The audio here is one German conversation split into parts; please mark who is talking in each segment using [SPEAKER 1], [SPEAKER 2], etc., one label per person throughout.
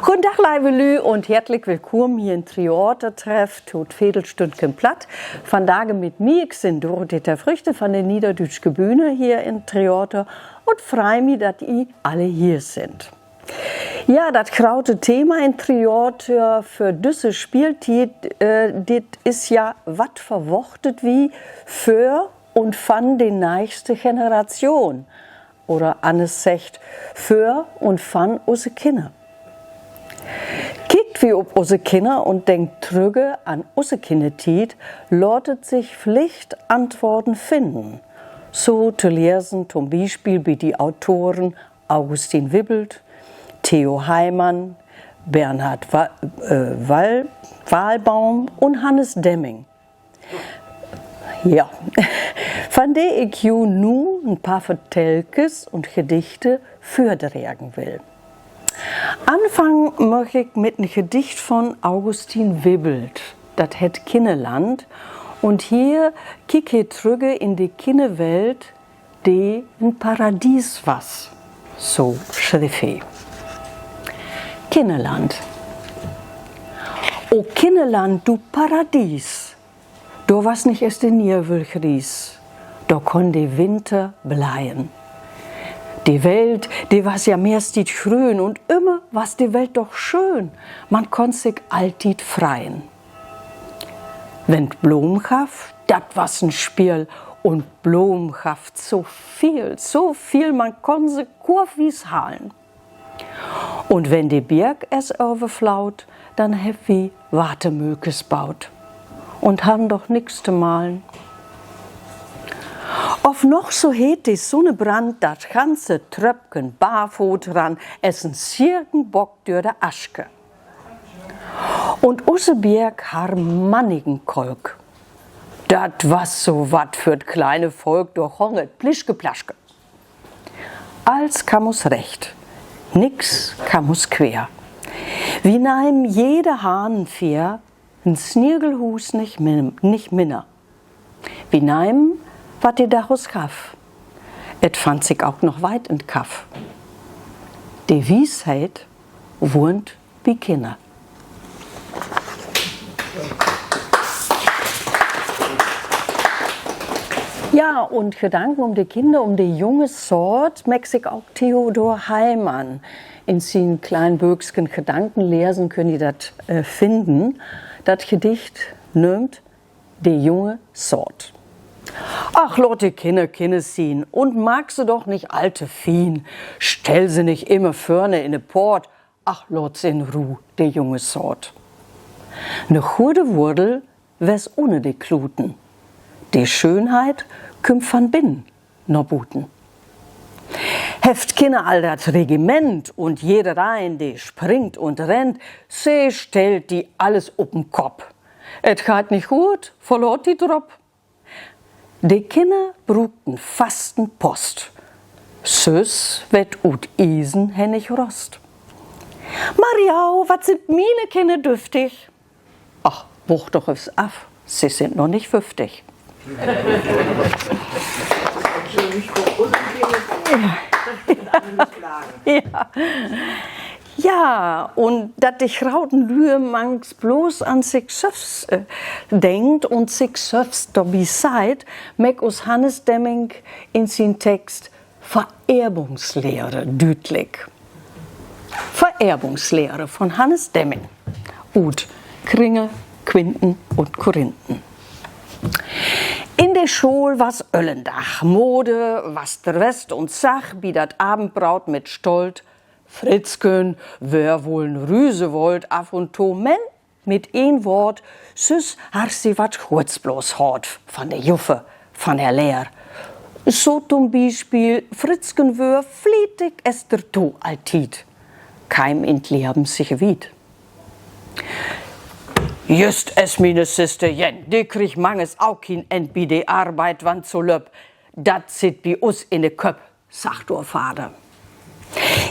[SPEAKER 1] Guten Tag, liebe Lü, und herzlich willkommen hier in Triorte-Treff, tot Viertelstündchen platt. Vandaag mit mir, ich bin Dorothea Früchte von der Niederdütschke Bühne hier in Triorte und freue mich, dass ihr alle hier sind. Ja, das kraute Thema in Triorte für diese Spieltiet, das ist ja, was verwortet wie für und von die nächste Generation. Oder anders sagt, für und von unsere Kinder. Kijkt wie ob unsere Kinder und denkt trüge an unsere Kindertiet, lautet sich Pflichtantworten finden. So zu lesen zum Beispiel wie die Autoren Augustin Wibbelt, Theo Heimann, Bernhard Wahlbaum und Hannes Demming. Ja, von der ich nun ein paar Vertelkes und Gedichte vortragen will. Anfangen möchte ich mit einem Gedicht von Augustin Wibbelt. Das het Kinderland. Und hier kicke ich trüge in die Kinderwelt, die ein Paradies was. So schrieb er. Kinderland. O Kinderland, du Paradies. Du was nicht erst in Nierwül gries. Du kon die Winter bleiben. Die Welt, die was ja merstit grün und immer was die Welt doch schön. Man konnt sich altit freien. Wenn Blom gaf, dat was ein Spiel und Blom gaf so viel, man konnt se kurwies halen. Und wenn die Berg es overflaut, dann hab wie Wartemökes baut und han doch nix zu malen. Of noch so het die Sonnebrand, dat ganze Tröpken barfoot ran, essen Sirkenbock durch de Aschke. Und usse Berg har mannigen Kolk. Dat was so wat für d kleine Volk durchhonget, plischke plaschke. Als kamus recht, nix kamus quer. Wie neim jede Hahnenfier, n Snirgelhus nicht minner. Wie neim wat die daraus gaf. Et fand sich auch noch weit in Kaff. Die Wiesheit wohnt wie Kinder. Ja, und Gedanken um die Kinder, um die junge Sort, Mexik auch Theodor Heimann. In seinen kleinen Böcksken Gedanken lesen können die das finden. Das Gedicht nimmt die junge Sort. Ach, Lotte, Kinder sehen und mag sie doch nicht alte Fien. Stell sie nicht immer vorne in de Port. Ach, lot in Ruh, de junge Sort. Ne gute Wurdel wes ohne die Kluten. Die Schönheit kümmt von binnen no buten. Heft Kinder all dat Regiment und jede rein, die springt und rennt, se stellt die alles up'n Kopf. Et gaat nicht gut, verlor die Drop. Die Kinder brugten fasten Post. Süß wird ut Isen hennig Rost. Mariau, wat sind mine Kinder düftig? Ach, wuch doch es af, sie sind noch nicht 50. Ja, und dat die Grauten Lühe mangs bloß an sich selbst denkt und sich selbst dabei seid, mag us Hannes Demming in sin Text Vererbungslehre dütlich. Vererbungslehre von Hannes Demming. Ut Kringe, Quinten und Korinthen. In der Schule was Öllendach, Mode, was der West und Sach, wie dat Abendbraut mit Stolt, Fritzken, wer wohl n Rüse wollt, af und to, men, mit ein Wort, süß har sie wat kurz bloß hort, von der Juffe, von der Lehr. So zum Beispiel, Fritzken wör flietig es der to altit, keim in Leben sich wied. Just es mine Sister Jen, die krieg manges auch hin end bi de Arbeit wann so löb. Dat sit bi us in de Köp, sagt der Vater.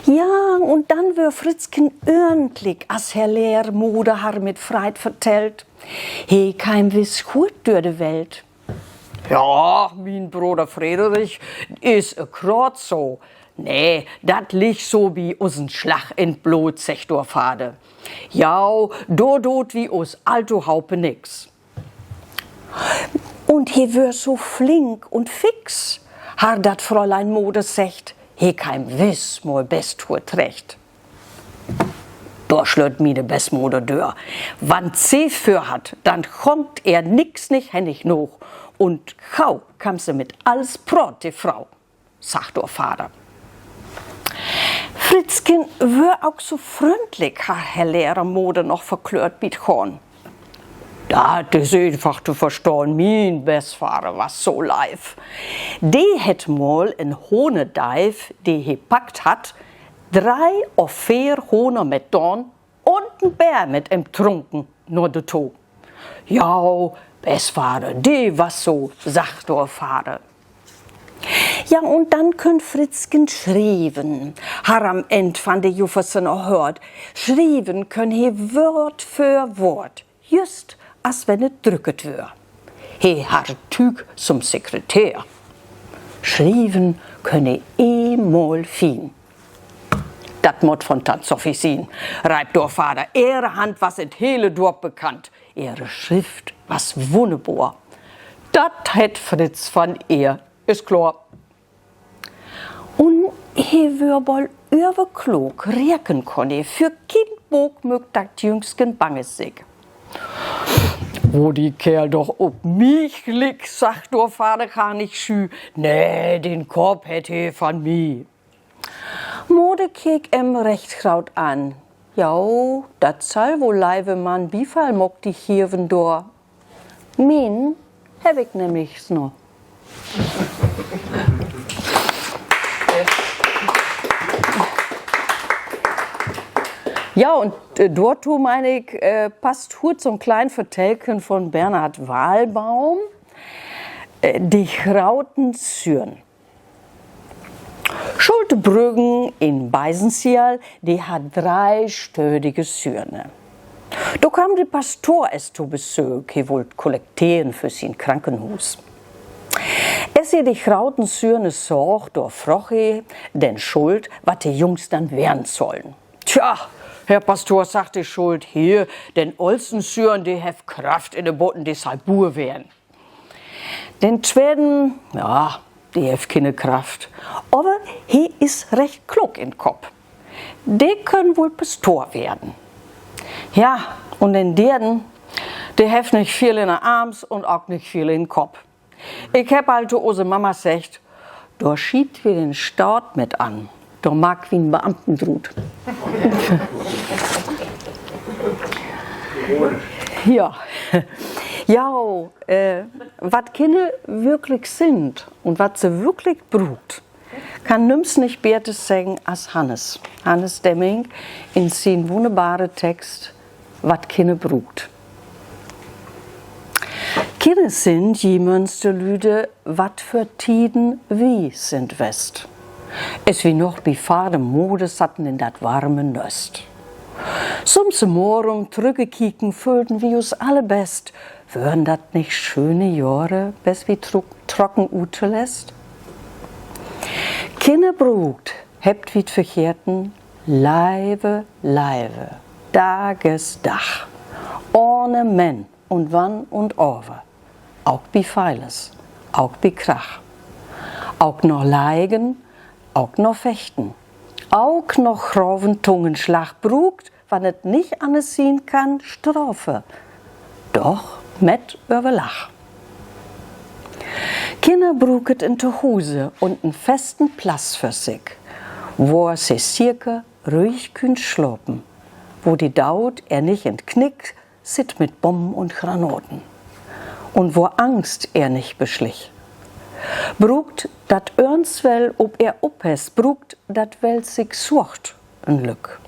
[SPEAKER 1] Ja, und dann wär Fritzken ordentlich, as Herr Lehr Mode har mit Freit vertellt. He kein wiss gut durch de Welt. Ja, mein Bruder Friedrich ist grad so. Nee, dat liegt so wie usen Schlag in Blut, sech Dorfade. Ja, do dot wie us alto Haupe nix. Und he wär so flink und fix, har dat Fräulein Mode secht, he kein Wiss mal best huet recht. Da schlört mi de Bestmode dör. Wann sie für hat, dann kommt nix nicht hennig noch. Und gau kam sie mit alles Brot, die Frau, sagt der Vater. Fritzchen wär auch so freundlich, hat Herr Lehrer Mode noch verklört mit Horn. Das ist einfach zu verstehen, mein Bestvater war so live. Die hätt mal in Hohnedeif, die he packt hat, 3 oder 4 Hohner mit Dorn und ein Bär mit ihm trunken, nur de to. Ja, Bestvater, die was so, sagt der Vater. Ja, und dann könnt Fritzchen schreiben. Har am End van de Juffersen noch hört. Schreiben können he Wort für Wort, just als wenn es drücket wär. He hat Tüg zum Sekretär. Schreiben könne mal fin. Dat Mott von Tanzoffi sehen, reibt der Vater. Ihre Hand was in hele Dorf bekannt. Ihre Schrift was wunderbar. Dat hätt Fritz von ihr, ist klar. Und he wär wohl überklug riechen konne, für Kindbog mögt dat jüngsten banges sig. Wo die Kerl doch ob mich liegt, sagt der Vater gar nicht schü. Nee, den Korb hätt he von mi. Mode kiek recht kraut an. Ja, dat soll wohl leibe man Bifall mock die Hirven dor. Min hab ich nämlich noch. Ja, und dort meine ich, passt gut zum kleinen Vertelken von Bernhard Wahlbaum, die Krauten Zürn. Schultebrüggen in Beisenziel, die hat 3 stödige Sürne. Da kam der Pastor es zu Besuch, er wollte kollektieren für sein Krankenhaus. Es ihr die Krauten Sürne sorgt, da froche den Schuld, was die Jungs dann werden sollen. Tja, Herr Pastor, sagt die Schuld, hier, den olsten Sürn, die hef Kraft in den Botten, die soll Bur werden. Den zweiten, ja, die hef keine Kraft. Aber he ist recht klug im Kopf. Die können wohl Pastor werden. Ja, und den derden, der hef nicht viel in den Arms und auch nicht viel in den Kopf. Ich hab also ose Mama gesagt, da schiebt wir den Staat mit an. Da mag wie ein Beamtendrut. Ja. Ja, was Kinder wirklich sind und was sie wirklich braucht, kann nimm's nicht besser sagen als Hannes. Hannes Demming in seinem wunderbaren Text, was Kinder braucht. Kinder sind je Münsterlüde, wat für Tiden wie sind West. Es wie noch wie Vater Mode satten in dat warme Nöst. Sumse Morum zurückgekicken fühlten wir uns alle best. Würden dat nicht schöne Jahre, bis wie trocken ute lässt? Kinder brugt, hebt wie verkehrten, Leibe, Tagesdach, ohne Men und Wann und Over, auch wie Feiles, auch wie Krach, auch noch Leigen, auch noch Fechten, auch noch groven Tungenschlag brugt, wann es nicht anders sehen kann, Strophe, doch met überlach. Kinder bruget in de Hose und einen festen Platz für sich, wo sie circa ruhig könnt schlopen, wo die Daut nicht entknickt, sit mit Bomben und Granaten und wo Angst nicht beschlich. Brugt dat Örnswell, ob uppes, brugt dat wel sich sucht, ein Glück.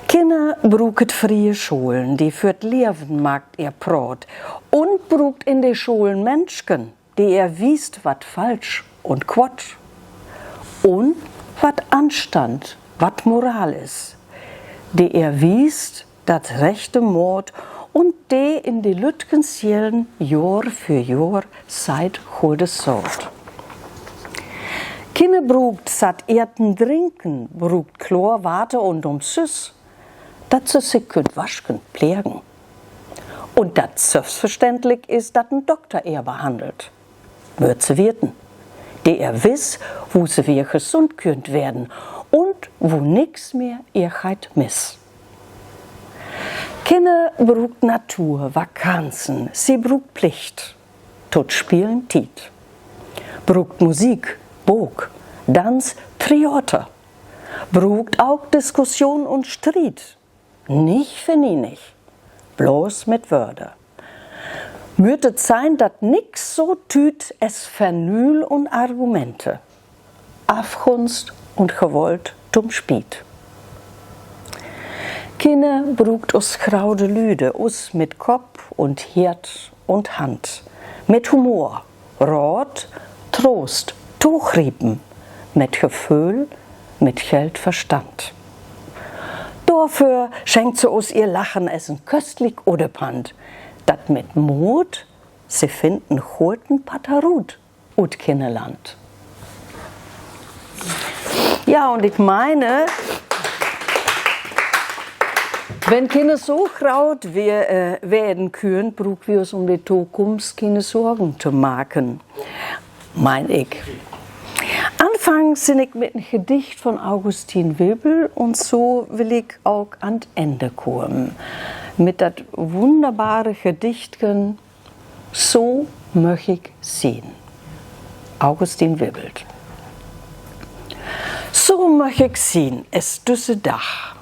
[SPEAKER 1] Kinder bruget frie Schulen, die fürt Leben magt ihr Brot und brugt in de Schulen Menschen, die wiest wat falsch und quatsch und wat Anstand, wat Moral is, die wiest dat rechte Mord und die in die Lütgensjellen Jahr für Jahr seit Godes Sort. Kinne brugt satt Erden trinken, brugt Chlor, Water und Süß, dat sie sich könnt waschen, pflegen. Und dat selbstverständlich ist, dat ein Doktor er behandelt. Wird sie wirten, die er wiss, wo sie wieder gesund könnt werden und wo nix mehr Ehrheit miss. Kinne brugt Natur, Vakanzen, sie brugt Pflicht, tot spielen Tiet. Brugt Musik, Bog, Tanz, Trioter. Brugt auch Diskussion und Streit. Nicht für nie nicht, bloß mit Wörter. Müsste sein, dat nix so tüt es Vernühl und Argumente. Afgunst und gewollt dumm Spied. Kinne brugt us graude Lüde, us mit Kopf und Herd und Hand. Mit Humor, Rat, Trost, Tuchriepen, mit Gefühl, mit Geld, Verstand. Dafür schenkt sie us ihr Lachen essen köstlich oder Pand, dat mit Mut sie finden Choten Patarut ut Kinneland. Ja, und ich meine, wenn Kinder so graut werden können, brauchen wir uns um die Zukunft keine Sorgen zu machen, mein ich. Anfangs sind ich mit einem Gedicht von Augustin Wibbel und so will ich auch an Ende kommen. Mit das wunderbare Gedichtchen So möchte ich sehen. Augustin Wibbel. So möchte ich sehen, es düsse Dach.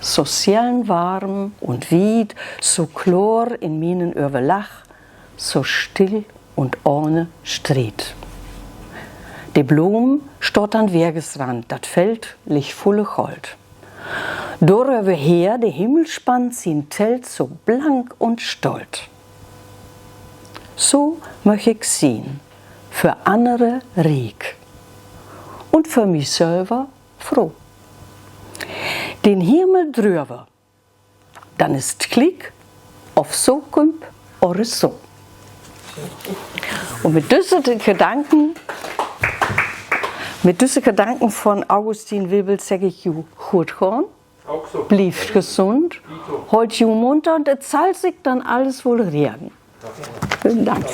[SPEAKER 1] So själn warm und wied, so chlor in minen Überlach, so still und ohne Streit. Die Blum stot an Wegesrand, dat Feld liegt volle Gold. Dorüberher de Himmelspann sin Telt so blank und stolz. So möcht ich sehen, für andere riek und für mich selber froh. Den Himmel drüber, dann ist Klick auf so kommt oder so. Und mit diesen Gedanken von Augustin Wibbel sage ich ju gut gehen,
[SPEAKER 2] So.
[SPEAKER 1] blieb gesund, holt ju munter und es zahlt sich dann alles wohl reden. Vielen Dank.